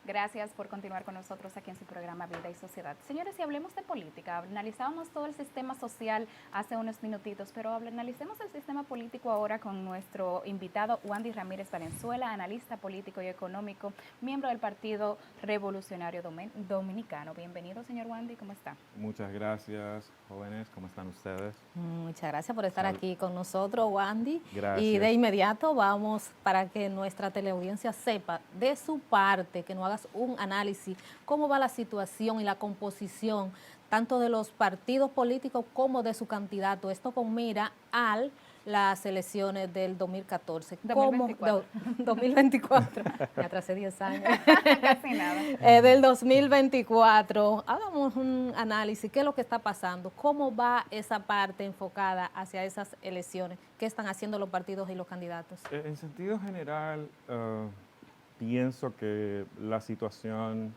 Gracias por continuar con nosotros aquí en su programa Vida y Sociedad. Señores, si hablemos de política, analizábamos todo el sistema social hace unos minutitos, pero analicemos el sistema político ahora con nuestro invitado Wandy Ramírez Valenzuela, analista político y económico, miembro del Partido Revolucionario Dominicano. Bienvenido, señor Wandy, ¿cómo está? Muchas gracias, jóvenes, ¿cómo están ustedes? Muchas gracias por estar aquí con nosotros, Wandy. Gracias. Y de inmediato vamos para que nuestra teleaudiencia sepa de su parte, que nos hagas un análisis, cómo va la situación y la composición tanto de los partidos políticos como de su candidato. Esto con mira a las elecciones del 2014. 2024. 2024. Me atrasé 10 años. Casi nada. Del 2024. Hagamos un análisis, qué es lo que está pasando, cómo va esa parte enfocada hacia esas elecciones, qué están haciendo los partidos y los candidatos. En sentido general, pienso que la situación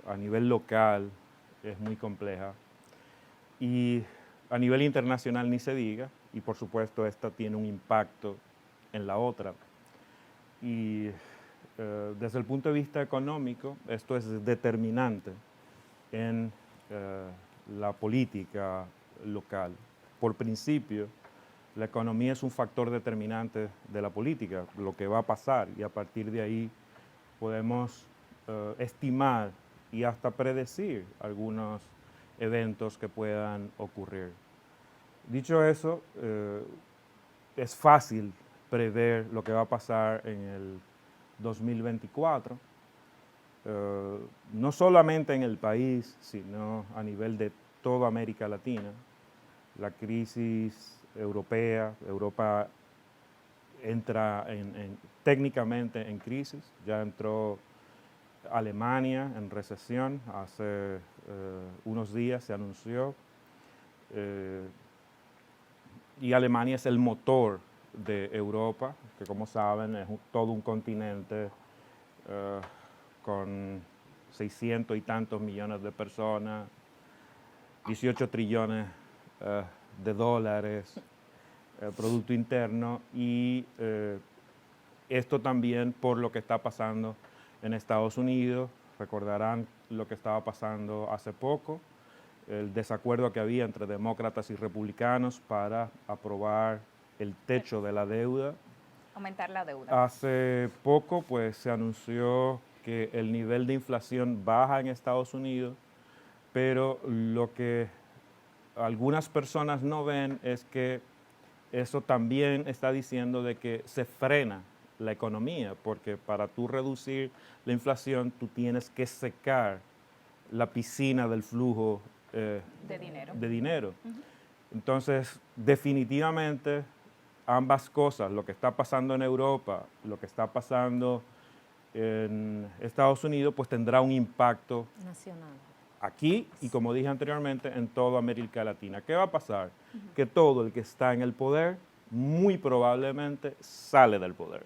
a nivel local es muy compleja y a nivel internacional ni se diga, y por supuesto esta tiene un impacto en la otra. Y desde el punto de vista económico, esto es determinante en la política local. Por principio, la economía es un factor determinante de la política, lo que va a pasar, y a partir de ahí podemos estimar y hasta predecir algunos eventos que puedan ocurrir. Dicho eso, es fácil prever lo que va a pasar en el 2024, no solamente en el país, sino a nivel de toda América Latina. La crisis europea, Europa entra técnicamente en crisis, ya entró Alemania en recesión, hace unos días se anunció, y Alemania es el motor de Europa, que como saben es todo un continente con 600 y tantos millones de personas, 18 trillones de dólares, Producto Interno, y esto también por lo que está pasando en Estados Unidos. Recordarán lo que estaba pasando hace poco, el desacuerdo que había entre demócratas y republicanos para aprobar el techo de la deuda. Aumentar la deuda. Hace poco pues se anunció que el nivel de inflación baja en Estados Unidos, pero lo que algunas personas no ven es que eso también está diciendo de que se frena la economía, porque para tú reducir la inflación tú tienes que secar la piscina del flujo de dinero. Entonces, definitivamente, ambas cosas, lo que está pasando en Europa, lo que está pasando en Estados Unidos, pues tendrá un impacto Nacional. Aquí y, como dije anteriormente, en toda América Latina. ¿Qué va a pasar? Que todo el que está en el poder, muy probablemente sale del poder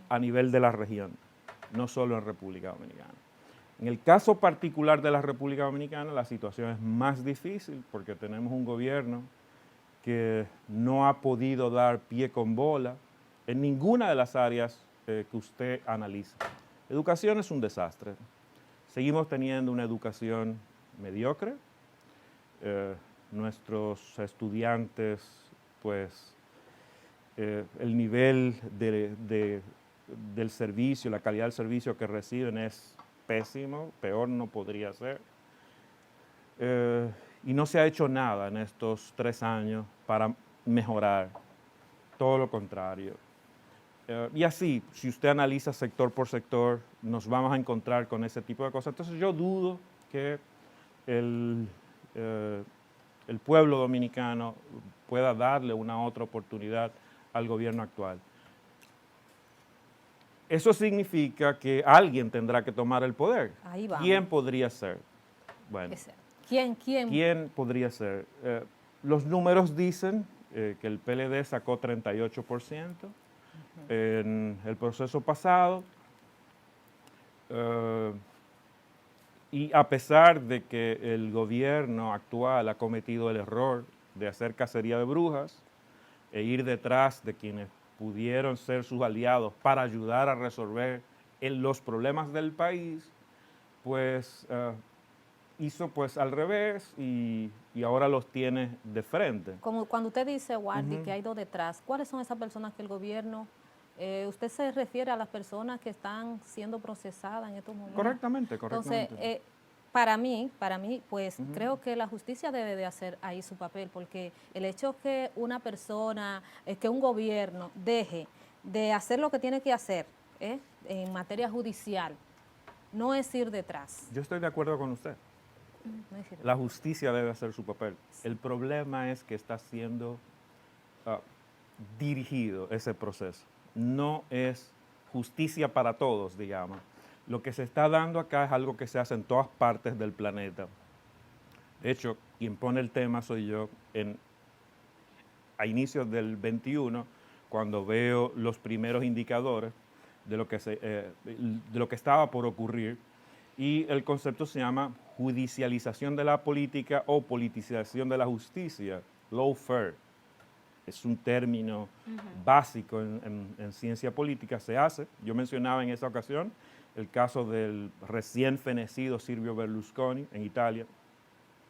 a nivel de la región, no solo en República Dominicana. En el caso particular de la República Dominicana, la situación es más difícil porque tenemos un gobierno que no ha podido dar pie con bola en ninguna de las áreas que usted analiza. Educación es un desastre. Seguimos teniendo una educación mediocre. Nuestros estudiantes, pues, el nivel del servicio, la calidad del servicio que reciben es pésimo, peor no podría ser. Y no se ha hecho nada en estos 3 años para mejorar, todo lo contrario. Y así, si usted analiza sector por sector, nos vamos a encontrar con ese tipo de cosas. Entonces yo dudo que el pueblo dominicano pueda darle una otra oportunidad al gobierno actual. Eso significa que alguien tendrá que tomar el poder. Ahí vamos. ¿Quién podría ser? Bueno, ¿quién podría ser? Los números dicen que el PLD sacó 38%. En el proceso pasado, y a pesar de que el gobierno actual ha cometido el error de hacer cacería de brujas e ir detrás de quienes pudieron ser sus aliados para ayudar a resolver en los problemas del país, pues hizo pues al revés y ahora los tiene de frente. Como cuando usted dice, Wandy, que hay dos detrás, ¿cuáles son esas personas que el gobierno, usted se refiere a las personas que están siendo procesadas en estos momentos? Correctamente. Entonces, para mí, pues creo que la justicia debe de hacer ahí su papel, porque el hecho que una persona, que un gobierno deje de hacer lo que tiene que hacer en materia judicial, no es ir detrás. Yo estoy de acuerdo con usted. No es ir detrás. La justicia debe hacer su papel. El problema es que está siendo dirigido ese proceso. No es justicia para todos, digamos. Lo que se está dando acá es algo que se hace en todas partes del planeta. De hecho, quien pone el tema soy yo a inicios del 21, cuando veo los primeros indicadores de lo que estaba por ocurrir. Y el concepto se llama judicialización de la política o politización de la justicia, lawfare. Es un término básico en ciencia política, se hace. Yo mencionaba en esa ocasión el caso del recién fenecido Silvio Berlusconi en Italia.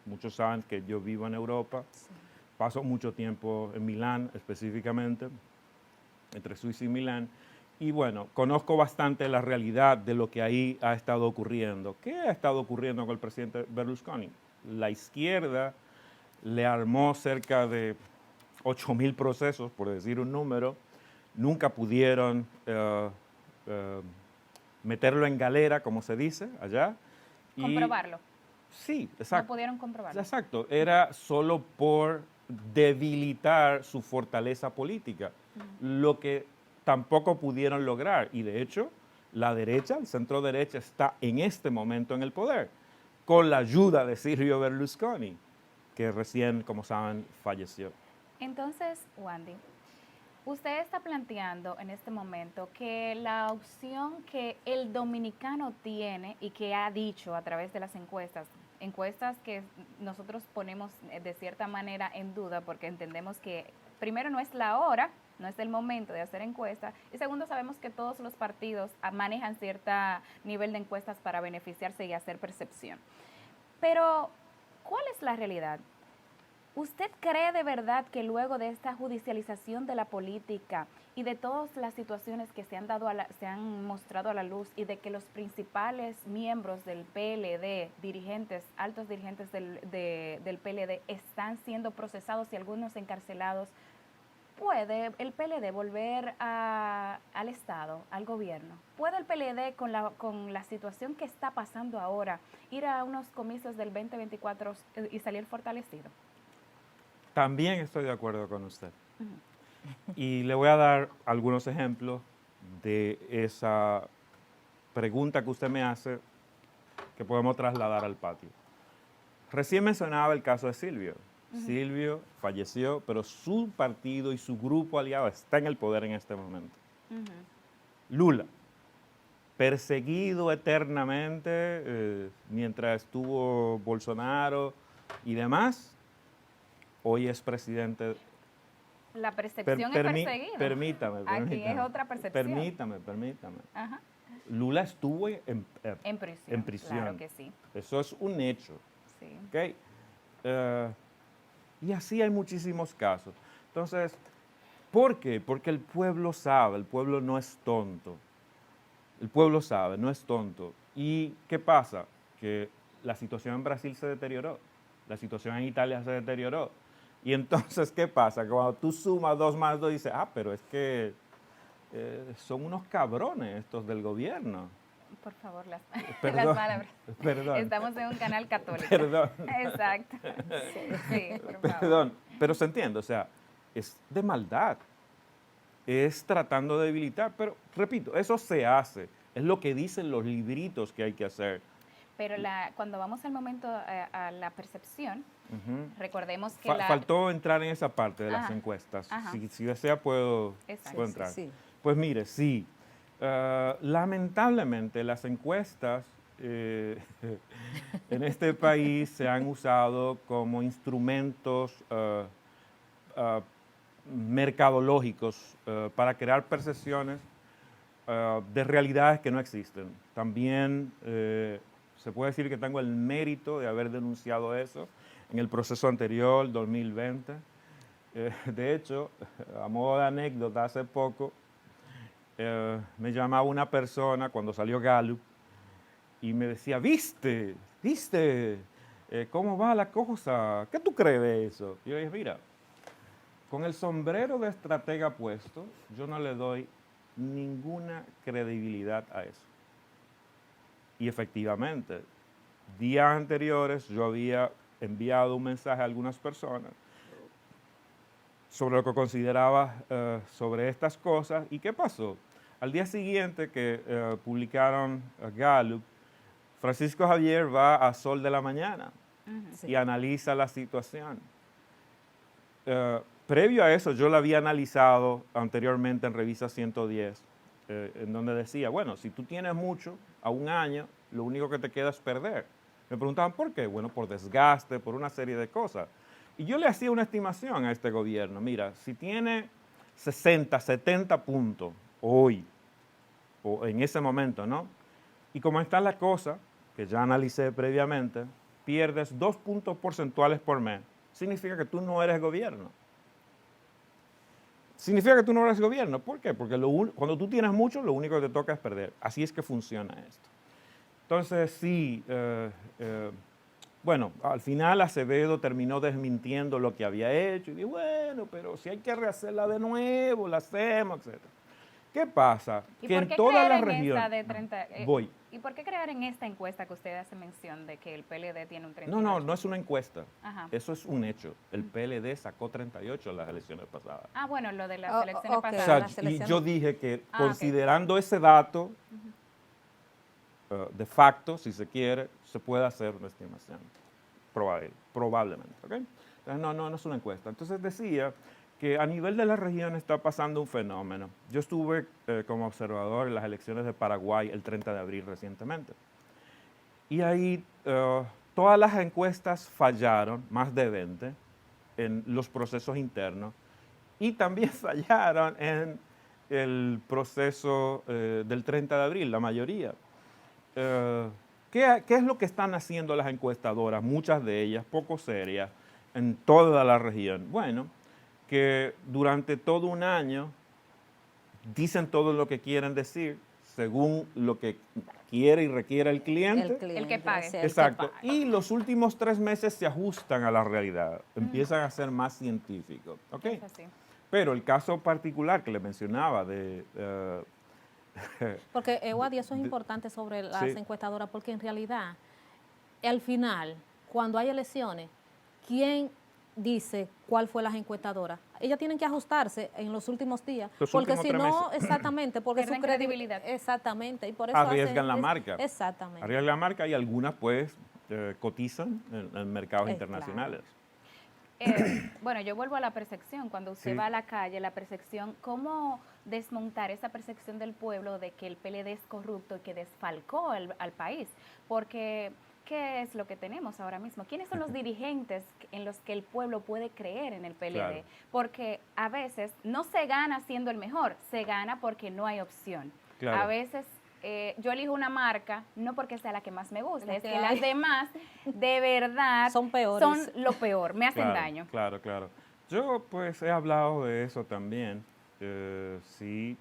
Muchos saben que yo vivo en Europa, paso mucho tiempo en Milán específicamente, entre Suiza y Milán, y bueno, conozco bastante la realidad de lo que ahí ha estado ocurriendo. ¿Qué ha estado ocurriendo con el presidente Berlusconi? La izquierda le armó cerca de 8.000 procesos, por decir un número, nunca pudieron meterlo en galera, como se dice allá. Comprobarlo. Sí, exacto. No pudieron comprobarlo. Exacto, era solo por debilitar su fortaleza política, lo que tampoco pudieron lograr. Y de hecho, la derecha, el centro derecha, está en este momento en el poder, con la ayuda de Silvio Berlusconi, que recién, como saben, falleció. Entonces, Wandy, usted está planteando en este momento que la opción que el dominicano tiene y que ha dicho a través de las encuestas que nosotros ponemos de cierta manera en duda porque entendemos que primero no es la hora, no es el momento de hacer encuestas y segundo sabemos que todos los partidos manejan cierto nivel de encuestas para beneficiarse y hacer percepción. Pero, ¿cuál es la realidad? ¿Usted cree de verdad que luego de esta judicialización de la política y de todas las situaciones que se han mostrado a la luz y de que los principales miembros del PLD, altos dirigentes del PLD están siendo procesados y algunos encarcelados, puede el PLD volver al Estado, al gobierno? ¿Puede el PLD con la situación que está pasando ahora ir a unos comicios del 2024 y salir fortalecido? También estoy de acuerdo con usted. Y le voy a dar algunos ejemplos de esa pregunta que usted me hace que podemos trasladar al patio. Recién mencionaba el caso de Silvio. Silvio falleció, pero su partido y su grupo aliado está en el poder en este momento. Lula, perseguido eternamente mientras estuvo Bolsonaro y demás, hoy es presidente. La percepción es perseguido. Permítame. Aquí es otra percepción. Permítame. Ajá. Lula estuvo en prisión. Claro que sí. Eso es un hecho. Sí. ¿Okay? Y así hay muchísimos casos. Entonces, ¿por qué? Porque el pueblo sabe, el pueblo no es tonto. El pueblo sabe, no es tonto. ¿Y qué pasa? Que la situación en Brasil se deterioró, la situación en Italia se deterioró. Y entonces, ¿qué pasa? Cuando tú sumas 2 más 2, dices, pero es que son unos cabrones estos del gobierno. Por favor, las palabras. Perdón. Estamos en un canal católico. Perdón. Exacto. Sí, por favor. Perdón, pero se entiende, o sea, es de maldad. Es tratando de debilitar, pero repito, eso se hace. Es lo que dicen los libritos que hay que hacer. Pero cuando vamos al momento a la percepción, recordemos que faltó entrar en esa parte de las encuestas. Si desea puedo entrar. Sí. Pues mire, sí. Lamentablemente las encuestas en este país se han usado como instrumentos mercadológicos para crear percepciones de realidades que no existen. También se puede decir que tengo el mérito de haber denunciado eso en el proceso anterior, 2020. De hecho, a modo de anécdota, hace poco me llamaba una persona cuando salió Gallup y me decía, ¿viste? ¿Cómo va la cosa? ¿Qué tú crees de eso? Y yo dije, mira, con el sombrero de estratega puesto, yo no le doy ninguna credibilidad a eso. Y efectivamente, días anteriores yo había enviado un mensaje a algunas personas sobre lo que consideraba sobre estas cosas. ¿Y qué pasó? Al día siguiente que publicaron Gallup, Francisco Javier va a Sol de la Mañana y analiza la situación. Previo a eso, yo la había analizado anteriormente en Revista 110, en donde decía, bueno, si tú tienes mucho, a un año, lo único que te queda es perder. Me preguntaban, ¿por qué? Bueno, por desgaste, por una serie de cosas. Y yo le hacía una estimación a este gobierno. Mira, si tiene 60, 70 puntos hoy, o en ese momento, ¿no? Y como está la cosa, que ya analicé previamente, pierdes 2 puntos porcentuales por mes. Significa que tú no eres gobierno. Significa que tú no eres gobierno. ¿Por qué? Porque cuando tú tienes mucho, lo único que te toca es perder. Así es que funciona esto. Entonces, sí, bueno, al final Acevedo terminó desmintiendo lo que había hecho y dijo, bueno, pero si hay que rehacerla de nuevo, la hacemos, etc. ¿Qué pasa? ¿Y que por en qué todas creer las en regiones... esta de 30? Voy. ¿Y por qué creer en esta encuesta que usted hace mención de que el PLD tiene un 38? No es una encuesta. Ajá. Eso es un hecho. El PLD sacó 38 en las elecciones pasadas. Ah, bueno, lo de las elecciones ok. O pasadas. sea, y yo dije que Ah, considerando ese dato, de facto, si se quiere, se puede hacer una estimación. Probablemente. ¿Okay? Entonces, no es una encuesta. Entonces decía que a nivel de la región está pasando un fenómeno. Yo estuve como observador en las elecciones de Paraguay el 30 de abril recientemente. Y ahí todas las encuestas fallaron, más de 20, en los procesos internos. Y también fallaron en el proceso del 30 de abril, la mayoría. ¿Qué es lo que están haciendo las encuestadoras? Muchas de ellas, poco serias, en toda la región. Bueno, que durante todo un año dicen todo lo que quieren decir, según lo que quiere y requiere el cliente. El que pague. Exacto. Y los últimos 3 meses se ajustan a la realidad, empiezan a ser más científicos. ¿Okay? Es así. Pero el caso particular que le mencionaba de... Porque, Ewadí, eso es importante sobre las encuestadoras, porque en realidad, al final, cuando hay elecciones, ¿quién dice cuál fue las encuestadoras? Ellas tienen que ajustarse en los últimos días, porque si no, exactamente, porque pierden su credibilidad. Exactamente, y por eso arriesgan la marca. Exactamente. Arriesgan la marca y algunas pues cotizan en mercados internacionales. Bueno, yo vuelvo a la percepción. Cuando usted va a la calle, la percepción, ¿cómo desmontar esa percepción del pueblo de que el PLD es corrupto y que desfalcó al país? Porque, ¿qué es lo que tenemos ahora mismo? ¿Quiénes son los dirigentes en los que el pueblo puede creer en el PLD? Claro. Porque a veces no se gana siendo el mejor, se gana porque no hay opción. Claro. A veces... yo elijo una marca no porque sea la que más me gusta, es que las demás de verdad son peores. Son lo peor, me hacen daño. Claro. Yo pues he hablado de eso también, sí,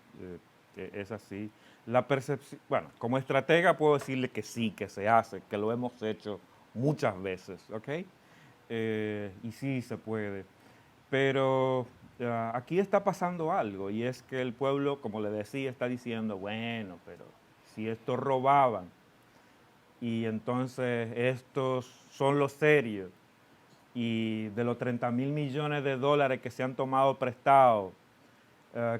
es así. La percepción, bueno, como estratega puedo decirle que sí, que se hace, que lo hemos hecho muchas veces, ¿ok? Y sí se puede, pero... aquí está pasando algo y es que el pueblo, como le decía, está diciendo, bueno, pero si estos robaban y entonces estos son los serios y de los 30,000 millones de dólares que se han tomado prestados,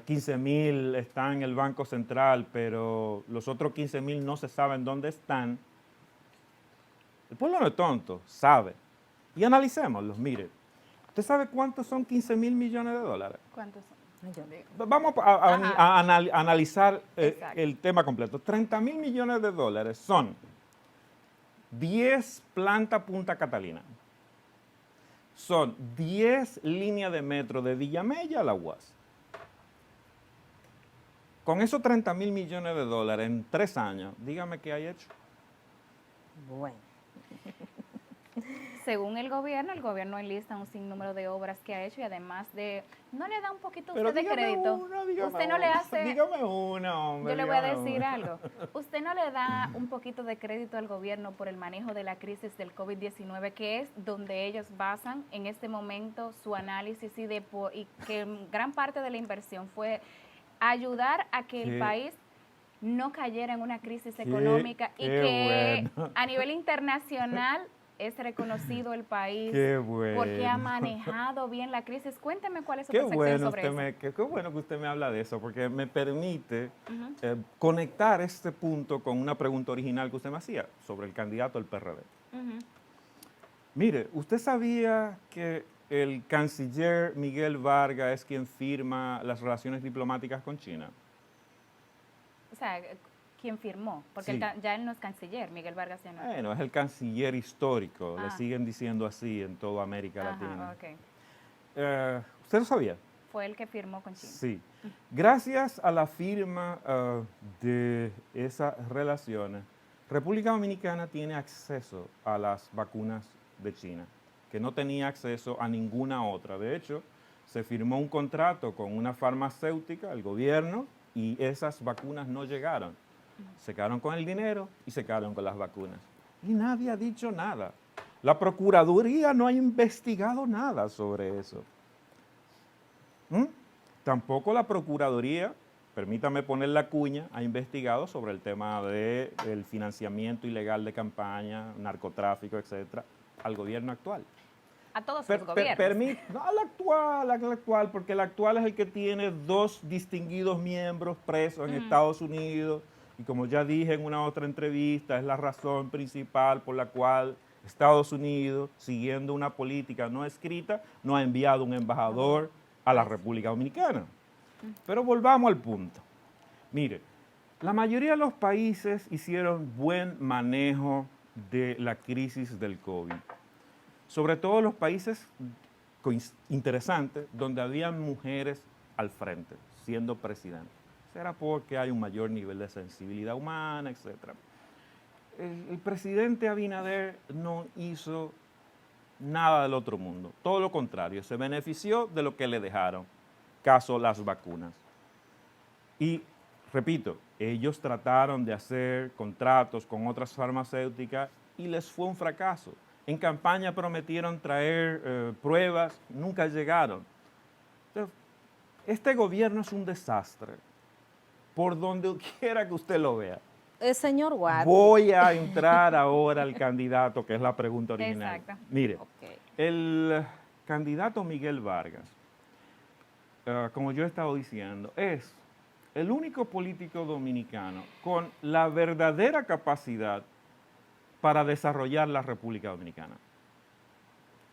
15,000 están en el Banco Central, pero los otros 15,000 no se saben dónde están. El pueblo no es tonto, sabe. Y analicémoslos, mire. ¿Usted sabe cuántos son 15,000 millones de dólares? ¿Cuántos son? Vamos a analizar el tema completo. 30,000 millones de dólares son 10 plantas Punta Catalina. Son 10 líneas de metro de Villamella a La UAS. Con esos 30.000 millones de dólares en 3 años, dígame qué hay hecho. Bueno. Según el gobierno enlista un sinnúmero de obras que ha hecho y además de, ¿no le da un poquito a Pero usted de crédito? Usted no le hace, Dígame una, hombre. yo le voy a dígame decir una. algo, usted no le da un poquito de crédito al gobierno por el manejo de la crisis del COVID-19, que es donde ellos basan en este momento su análisis y que gran parte de la inversión fue ayudar a que el ¿Qué? país no cayera en una crisis Qué- económica y qué que bueno. a nivel internacional es reconocido el país Qué bueno. porque ha manejado bien la crisis. Cuénteme cuál es su Qué percepción bueno, sobre eso. qué bueno que usted me habla de eso, porque me permite Ujú, conectar este punto con una pregunta original que usted me hacía sobre el candidato del PRD. ujú. Mire, ¿usted sabía que el canciller Miguel Vargas es quien firma las relaciones diplomáticas con China? O sea, ¿quién firmó? Porque Sí. ya él no es canciller, Miguel Vargas ya no. Bueno, es el canciller histórico, le Ah. siguen diciendo así en toda América Latina. Ajá, ok. ¿Usted lo sabía? Fue el que firmó con China. Sí. Gracias a la firma de esas relaciones, República Dominicana tiene acceso a las vacunas de China, que no tenía acceso a ninguna otra. De hecho, se firmó un contrato con una farmacéutica, el gobierno, y esas vacunas no llegaron. Se quedaron con el dinero y se quedaron con las vacunas. Y nadie ha dicho nada. La Procuraduría no ha investigado nada sobre eso. ¿Mm? Tampoco la Procuraduría, permítame poner la cuña, ha investigado sobre el tema del financiamiento ilegal de campaña, narcotráfico, etcétera, al gobierno actual. A todos los gobiernos. No, al actual, porque el actual es el que tiene 2 distinguidos miembros presos en Estados Unidos, y como ya dije en una otra entrevista, es la razón principal por la cual Estados Unidos, siguiendo una política no escrita, no ha enviado un embajador a la República Dominicana. Pero volvamos al punto. Mire, la mayoría de los países hicieron buen manejo de la crisis del COVID. Sobre todo los países interesantes donde habían mujeres al frente, siendo presidentes. Será porque hay un mayor nivel de sensibilidad humana, etc. El presidente Abinader no hizo nada del otro mundo, todo lo contrario, se benefició de lo que le dejaron, caso las vacunas. Y repito, ellos trataron de hacer contratos con otras farmacéuticas y les fue un fracaso. En campaña prometieron traer pruebas, nunca llegaron. Entonces, este gobierno es un desastre, por donde quiera que usted lo vea. Señor Ward. Voy a entrar ahora al candidato, que es la pregunta original. Exacto. Mire, Ok. el candidato Miguel Vargas, como yo he estado diciendo, es el único político dominicano con la verdadera capacidad para desarrollar la República Dominicana.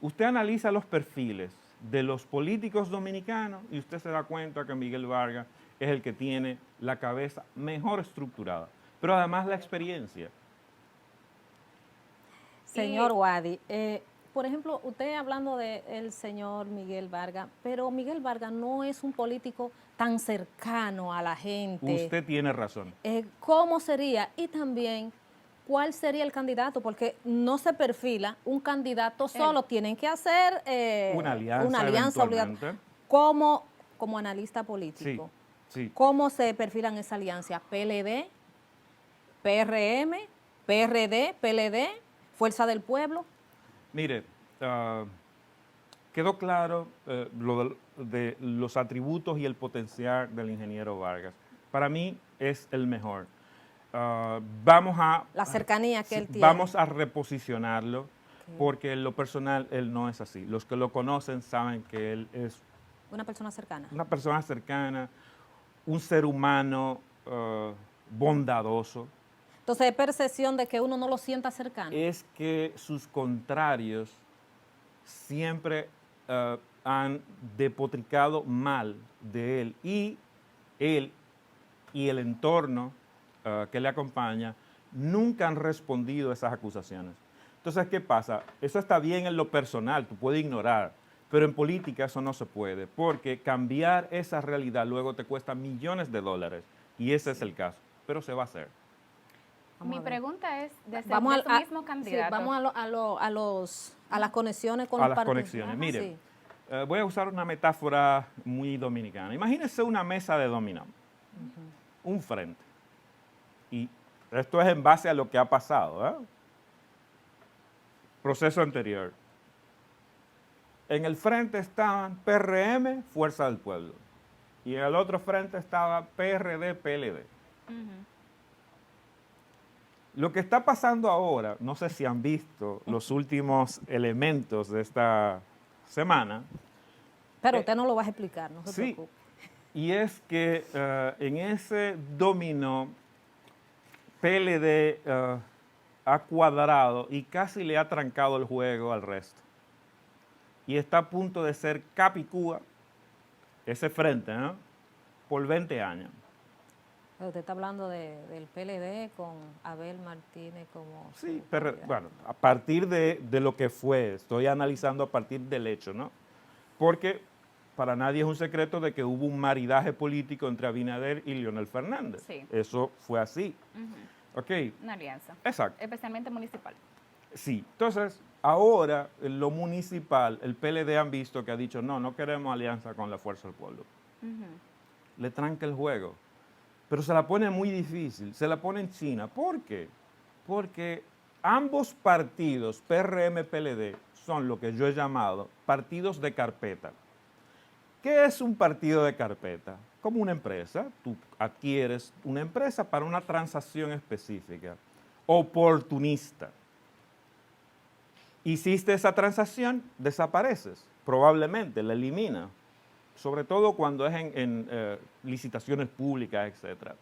Usted analiza los perfiles de los políticos dominicanos y usted se da cuenta que Miguel Vargas es el que tiene la cabeza mejor estructurada, pero además la experiencia. Señor Wadi, por ejemplo, usted hablando del señor Miguel Vargas, pero Miguel Vargas no es un político tan cercano a la gente. Usted tiene razón. ¿Cómo sería? Y también, ¿cuál sería el candidato? Porque no se perfila un candidato solo, tienen que hacer Una alianza obligatoria. eventualmente. Como analista político, Sí. ¿cómo se perfilan esa alianza? ¿PLD, PRM, PRD, PLD, Fuerza del Pueblo? Mire, quedó claro lo de los atributos y el potencial del ingeniero Vargas. Para mí es el mejor. Vamos a... La cercanía que él tiene. Vamos a reposicionarlo, porque en lo personal él no es así. Los que lo conocen saben que él es Una persona cercana. una persona cercana, un ser humano bondadoso. Entonces, hay percepción de que uno no lo sienta cercano. Es que sus contrarios siempre han depotricado mal de él y el entorno que le acompaña nunca han respondido a esas acusaciones. Entonces, ¿qué pasa? Eso está bien en lo personal, tú puedes ignorar, pero en política eso no se puede, porque cambiar esa realidad luego te cuesta millones de dólares Y ese es el caso, pero se va a hacer. Mi pregunta es, desde Vamos su mismo candidato. Sí, vamos a las conexiones con A los las partidos. conexiones. Ajá, Mire, sí. voy a usar una metáfora muy dominicana. Imagínense una mesa de dominó, un frente. Y esto es en base a lo que ha pasado, ¿eh? Proceso anterior. En el frente estaban PRM, Fuerza del Pueblo. Y en el otro frente estaba PRD, PLD. Lo que está pasando ahora, no sé si han visto los últimos elementos de esta semana. Pero usted no lo va a explicar, no se Sí, preocupe. y es que en ese dominó, PLD ha cuadrado y casi le ha trancado el juego al resto. Y está a punto de ser Capicúa, ese frente, ¿no? Por 20 años. Pero usted está hablando del PLD con Abel Martínez como... Sí, su pero candidato. bueno, a partir de lo que fue, estoy analizando a partir del hecho, ¿no? Porque para nadie es un secreto de que hubo un maridaje político entre Abinader y Leonel Fernández. Sí. Eso fue así. Ok, Una alianza. exacto. Especialmente municipal. Sí, entonces ahora en lo municipal, el PLD han visto que ha dicho, no, no queremos alianza con la Fuerza del Pueblo. Le tranca el juego. Pero se la pone muy difícil, se la pone en China. ¿Por qué? Porque ambos partidos, PRM, PLD, son lo que yo he llamado partidos de carpeta. ¿Qué es un partido de carpeta? Como una empresa, tú adquieres una empresa para una transacción específica, oportunista. Hiciste esa transacción, desapareces, probablemente la eliminas, sobre todo cuando es en licitaciones públicas, etc.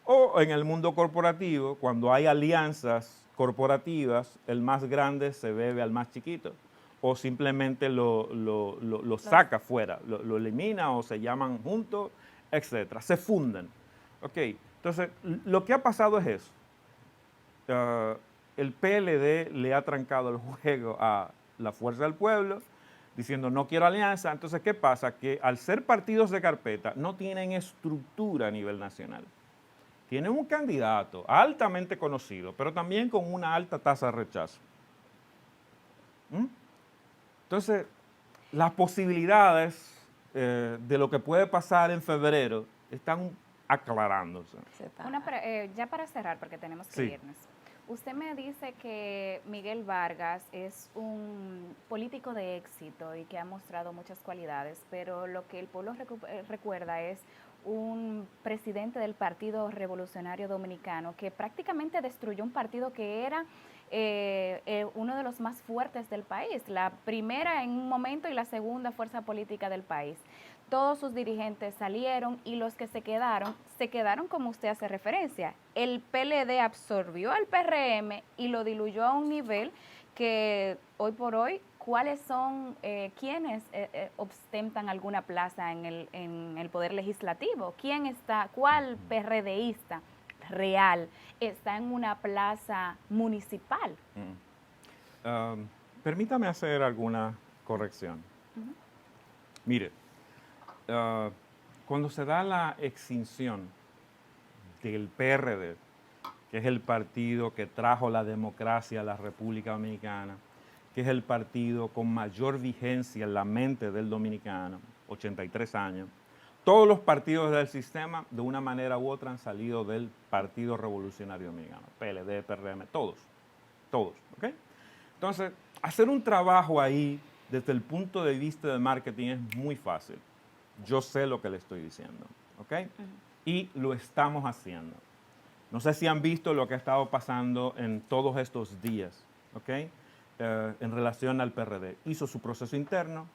O en el mundo corporativo, cuando hay alianzas corporativas, el más grande se bebe al más chiquito, o simplemente lo saca fuera, lo elimina o se llaman juntos, etc. Se funden. Ok, entonces lo que ha pasado es eso. El PLD le ha trancado el juego a la Fuerza del Pueblo, diciendo no quiero alianza. Entonces, ¿qué pasa? Que al ser partidos de carpeta no tienen estructura a nivel nacional. Tienen un candidato altamente conocido, pero también con una alta tasa de rechazo. Entonces, las posibilidades de lo que puede pasar en febrero están aclarándose. Ya para cerrar, porque tenemos que Sí. irnos. Usted me dice que Miguel Vargas es un político de éxito y que ha mostrado muchas cualidades, pero lo que el pueblo recuerda es un presidente del Partido Revolucionario Dominicano que prácticamente destruyó un partido que era uno de los más fuertes del país, la primera en un momento y la segunda fuerza política del país. Todos sus dirigentes salieron y los que se quedaron como usted hace referencia. El PLD absorbió al PRM y lo diluyó a un nivel que hoy por hoy, ¿cuáles son quienes ostentan alguna plaza en el Poder Legislativo? ¿Cuál PRDista real está en una plaza municipal? Permítame hacer alguna corrección. Mire, cuando se da la extinción del PRD, que es el partido que trajo la democracia a la República Dominicana, que es el partido con mayor vigencia en la mente del dominicano, 83 años, todos los partidos del sistema, de una manera u otra, han salido del Partido Revolucionario Dominicano, PLD, PRM, todos, ¿ok? Entonces, hacer un trabajo ahí desde el punto de vista de marketing es muy fácil. Yo sé lo que le estoy diciendo, ¿ok? Y lo estamos haciendo. No sé si han visto lo que ha estado pasando en todos estos días, ¿ok? En relación al PRD. Hizo su proceso interno,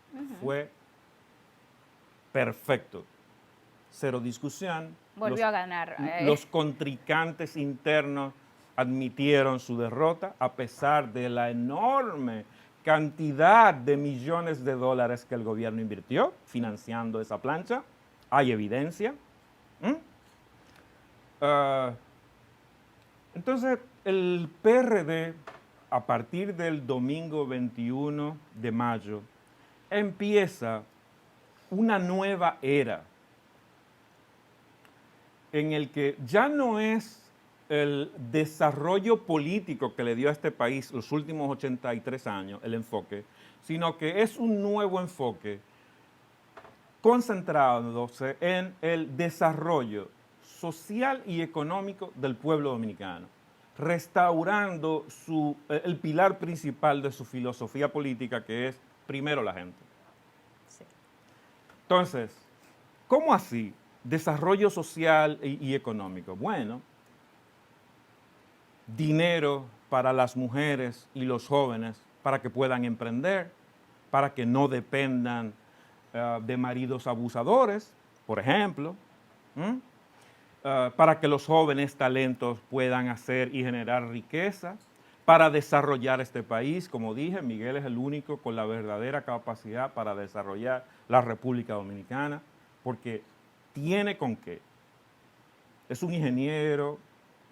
fue perfecto. Cero discusión. Volvió a ganar. Los contrincantes internos admitieron su derrota a pesar de la enorme cantidad de millones de dólares que el gobierno invirtió financiando esa plancha. Hay evidencia. Entonces, el PRD, a partir del domingo 21 de mayo, empieza una nueva era. en el que ya no es el desarrollo político que le dio a este país los últimos 83 años, el enfoque, sino que es un nuevo enfoque concentrándose en el desarrollo social y económico del pueblo dominicano, restaurando el pilar principal de su filosofía política, que es primero la gente. Sí. Entonces, ¿cómo así? Desarrollo social y económico. Bueno, dinero para las mujeres y los jóvenes para que puedan emprender, para que no dependan de maridos abusadores, por ejemplo, para que los jóvenes talentos puedan hacer y generar riqueza, para desarrollar este país. Como dije, Miguel es el único con la verdadera capacidad para desarrollar la República Dominicana, porque tiene con qué. Es un ingeniero,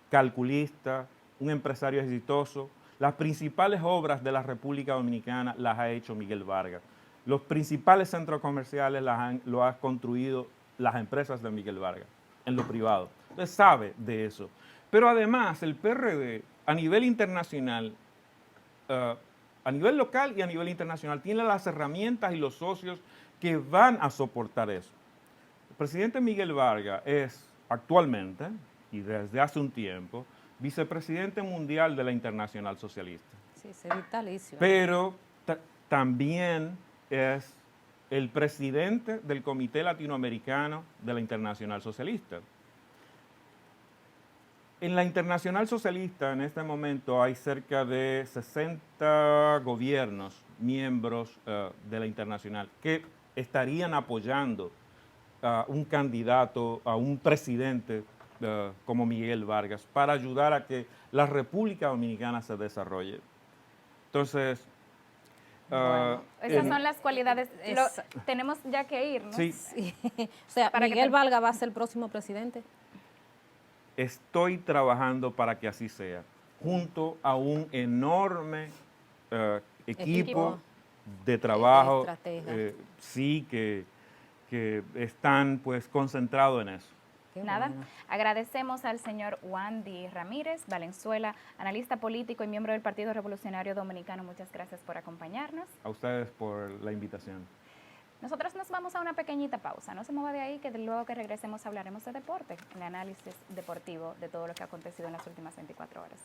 calculista, un empresario exitoso. Las principales obras de la República Dominicana las ha hecho Miguel Vargas. Los principales centros comerciales lo han construido las empresas de Miguel Vargas, en lo privado. Entonces sabe de eso. Pero además el PRD a nivel internacional, a nivel local y a nivel internacional, tiene las herramientas y los socios que van a soportar eso. El presidente Miguel Vargas es actualmente, y desde hace un tiempo, vicepresidente mundial de la Internacional Socialista. Sí, es vitalicio. Pero también es el presidente del Comité Latinoamericano de la Internacional Socialista. En la Internacional Socialista, en este momento, hay cerca de 60 gobiernos miembros de la Internacional que estarían apoyando a un candidato, a un presidente como Miguel Vargas, para ayudar a que la República Dominicana se desarrolle. Entonces, Bueno, esas son las cualidades. Tenemos ya que ir, ¿no? Sí. Sí. O sea, Para que Miguel te- Vargas va a ser el próximo presidente. estoy trabajando para que así sea, junto a un enorme equipo de trabajo, estrategas. sí, que están pues concentrados en eso. Qué Nada, bueno. agradecemos al señor Wandy Ramírez Valenzuela, analista político y miembro del Partido Revolucionario Dominicano. Muchas gracias por acompañarnos. A ustedes por la invitación. Nosotros nos vamos a una pequeñita pausa. No se mueva de ahí, que luego que regresemos hablaremos de deporte, el análisis deportivo de todo lo que ha acontecido en las últimas 24 horas.